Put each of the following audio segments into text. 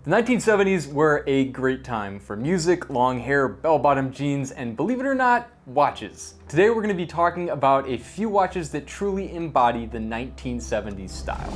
The 1970s were a great time for music, long hair, bell-bottom jeans, and believe it or not, watches. Today we're going to be talking about a few watches that truly embody the 1970s style.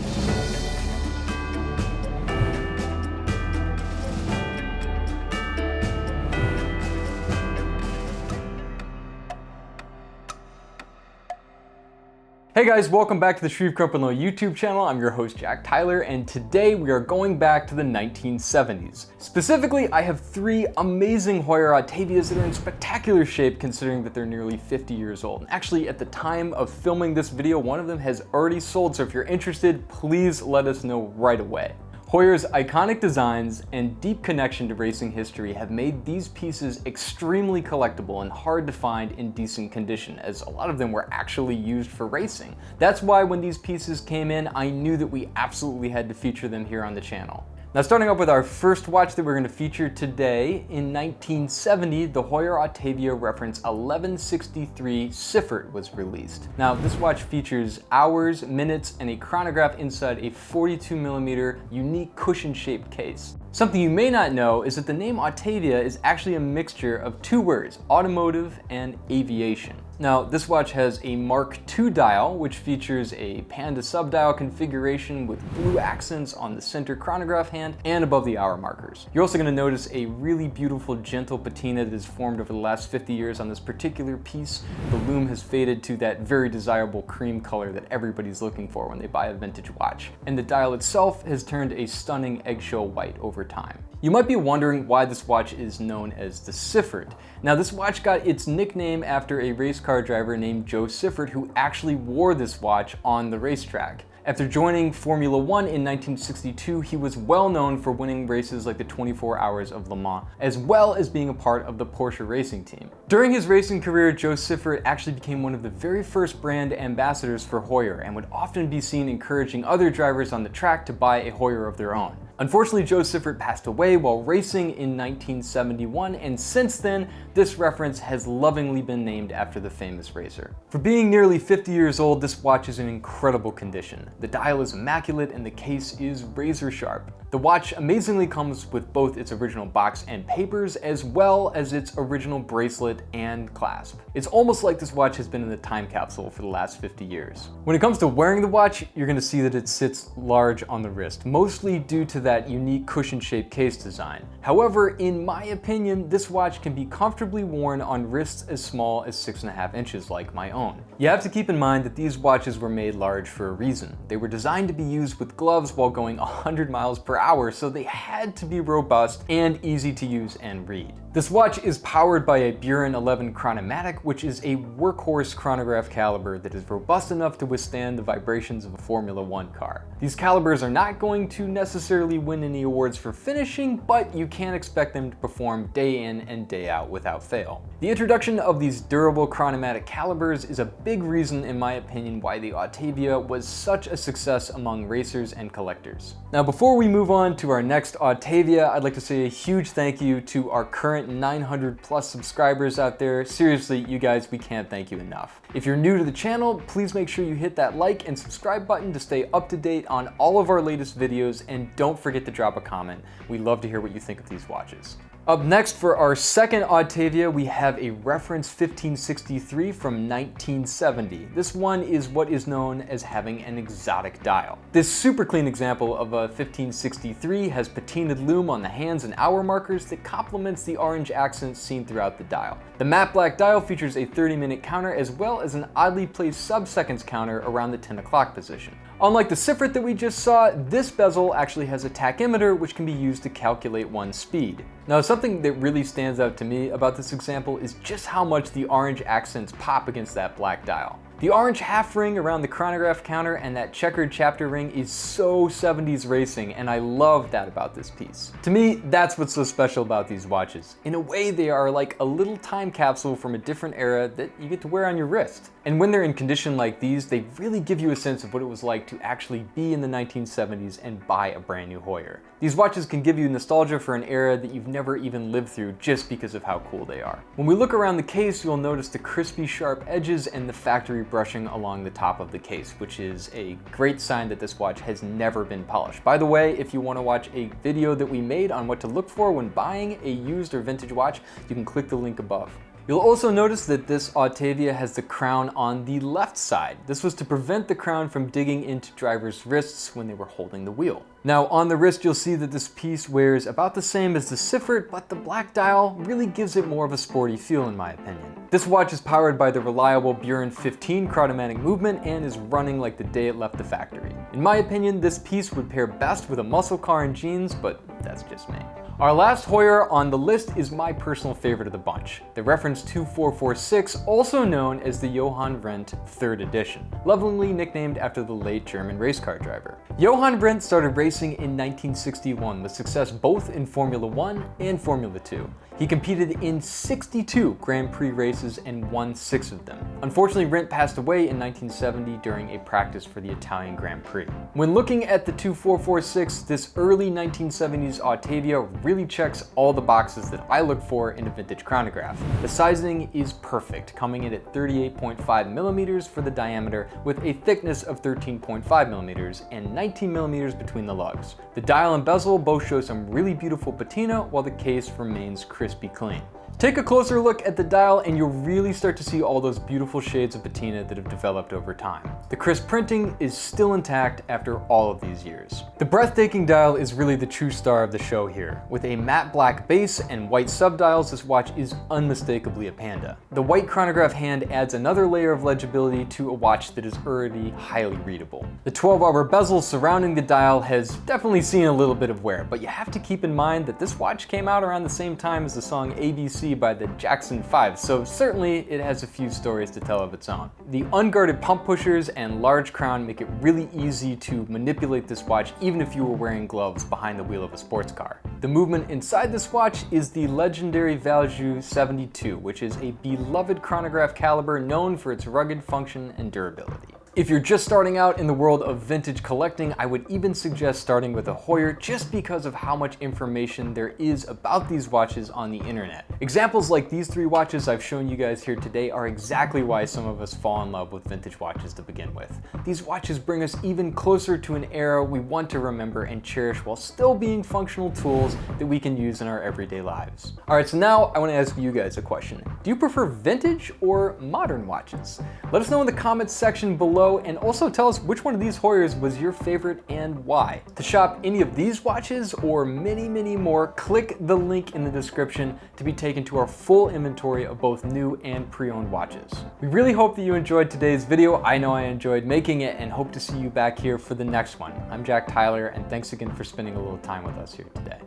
Hey guys, welcome back to the Shreve Crumpano YouTube channel. I'm your host Jack Tyler, and today we are going back to the 1970s. Specifically, I have three amazing Heuer Autavias that are in spectacular shape considering that they're nearly 50 years old. And actually, at the time of filming this video, one of them has already sold, so if you're interested, please let us know right away. Heuer's iconic designs and deep connection to racing history have made these pieces extremely collectible and hard to find in decent condition, as a lot of them were actually used for racing. That's why when these pieces came in, I knew that we absolutely had to feature them here on the channel. Now, starting up with our first watch that we're going to feature today, in 1970, the Heuer Autavia reference 1163 Siffert was released. Now, this watch features hours, minutes, and a chronograph inside a 42mm unique cushion-shaped case. Something you may not know is that the name Autavia is actually a mixture of two words, automotive and aviation. Now, this watch has a Mark II dial, which features a Panda subdial configuration with blue accents on the center chronograph hand and above the hour markers. You're also going to notice a really beautiful gentle patina that has formed over the last 50 years on this particular piece. The lume has faded to that very desirable cream color that everybody's looking for when they buy a vintage watch. And the dial itself has turned a stunning eggshell white over time. You might be wondering why this watch is known as the Siffert. Now, this watch got its nickname after a race car driver named Joe Siffert, who actually wore this watch on the racetrack. After joining Formula One in 1962, he was well known for winning races like the 24 Hours of Le Mans, as well as being a part of the Porsche racing team. During his racing career, Joe Siffert actually became one of the very first brand ambassadors for Heuer and would often be seen encouraging other drivers on the track to buy a Heuer of their own. Unfortunately, Joe Siffert passed away while racing in 1971, and since then, this reference has lovingly been named after the famous racer. For being nearly 50 years old, this watch is in incredible condition. The dial is immaculate and the case is razor sharp. The watch amazingly comes with both its original box and papers, as well as its original bracelet and clasp. It's almost like this watch has been in the time capsule for the last 50 years. When it comes to wearing the watch, you're going to see that it sits large on the wrist, mostly due to that unique cushion-shaped case design. However, in my opinion, this watch can be comfortably worn on wrists as small as 6.5 inches like my own. You have to keep in mind that these watches were made large for a reason. They were designed to be used with gloves while going 100 miles per hour, so they had to be robust and easy to use and read. This watch is powered by a Buren 11 Chronomatic, which is a workhorse chronograph caliber that is robust enough to withstand the vibrations of a Formula One car. These calibers are not going to necessarily win any awards for finishing, but you can expect them to perform day in and day out without fail. The introduction of these durable chronomatic calibers is a big reason, in my opinion, why the Autavia was such a success among racers and collectors. Now, before we move on to our next Autavia, I'd like to say a huge thank you to our current 900 plus subscribers out there. Seriously, you guys, we can't thank you enough. If you're new to the channel, please make sure you hit that like and subscribe button to stay up to date on all of our latest videos, and don't forget to drop a comment. We love to hear what you think of these watches. Up next, for our second Autavia, we have a reference 1563 from 1970. This one is what is known as having an exotic dial. This super clean example of a 1563 has patinaed lume on the hands and hour markers that complements the orange accents seen throughout the dial. The matte black dial features a 30-minute counter as well as an oddly placed sub-seconds counter around the 10 o'clock position. Unlike the Siffert that we just saw, this bezel actually has a tachymeter which can be used to calculate one's speed. Now, something that really stands out to me about this example is just how much the orange accents pop against that black dial. The orange half ring around the chronograph counter and that checkered chapter ring is so 70s racing, and I love that about this piece. To me, that's what's so special about these watches. In a way, they are like a little time capsule from a different era that you get to wear on your wrist. And when they're in condition like these, they really give you a sense of what it was like to actually be in the 1970s and buy a brand new Heuer. These watches can give you nostalgia for an era that you've never even lived through just because of how cool they are. When we look around the case, you'll notice the crispy, sharp edges and the factory brushing along the top of the case, which is a great sign that this watch has never been polished. By the way, if you want to watch a video that we made on what to look for when buying a used or vintage watch, you can click the link above. You'll also notice that this Autavia has the crown on the left side. This was to prevent the crown from digging into drivers' wrists when they were holding the wheel. Now on the wrist, you'll see that this piece wears about the same as the Siffert, but the black dial really gives it more of a sporty feel in my opinion. This watch is powered by the reliable Buren 15 chronomatic movement and is running like the day it left the factory. In my opinion, this piece would pair best with a muscle car and jeans, but that's just me. Our last Heuer on the list is my personal favorite of the bunch, the reference 2446, also known as the Johann Rindt 3rd edition, lovingly nicknamed after the late German race car driver. Johann Rindt started racing in 1961 with success both in Formula 1 and Formula 2. He competed in 62 Grand Prix races and won 6 of them. Unfortunately, Rindt passed away in 1970 during a practice for the Italian Grand Prix. When looking at the 2446, this early 1970s Autavia really checks all the boxes that I look for in a vintage chronograph. The sizing is perfect, coming in at 38.5 millimeters for the diameter with a thickness of 13.5 millimeters and 19 millimeters between the lugs. The dial and bezel both show some really beautiful patina while the case remains crispy clean. Take a closer look at the dial and you'll really start to see all those beautiful shades of patina that have developed over time. The crisp printing is still intact after all of these years. The breathtaking dial is really the true star of the show here. With a matte black base and white subdials, this watch is unmistakably a panda. The white chronograph hand adds another layer of legibility to a watch that is already highly readable. The 12-hour bezel surrounding the dial has definitely seen a little bit of wear, but you have to keep in mind that this watch came out around the same time as the song ABC by the Jackson 5, so certainly it has a few stories to tell of its own. The unguarded pump pushers and large crown make it really easy to manipulate this watch even if you were wearing gloves behind the wheel of a sports car. The movement inside this watch is the legendary Valjoux 72, which is a beloved chronograph caliber known for its rugged function and durability. If you're just starting out in the world of vintage collecting, I would even suggest starting with a Heuer just because of how much information there is about these watches on the internet. Examples like these 3 watches I've shown you guys here today are exactly why some of us fall in love with vintage watches to begin with. These watches bring us even closer to an era we want to remember and cherish while still being functional tools that we can use in our everyday lives. Alright, so now I want to ask you guys a question. Do you prefer vintage or modern watches? Let us know in the comments section below, and also tell us which one of these Heuers was your favorite and why. To shop any of these watches or many more, click the link in the description to be taken to our full inventory of both new and pre-owned watches. We really hope that you enjoyed today's video. I know I enjoyed making it and hope to see you back here for the next one. I'm Jack Tyler, and thanks again for spending a little time with us here today.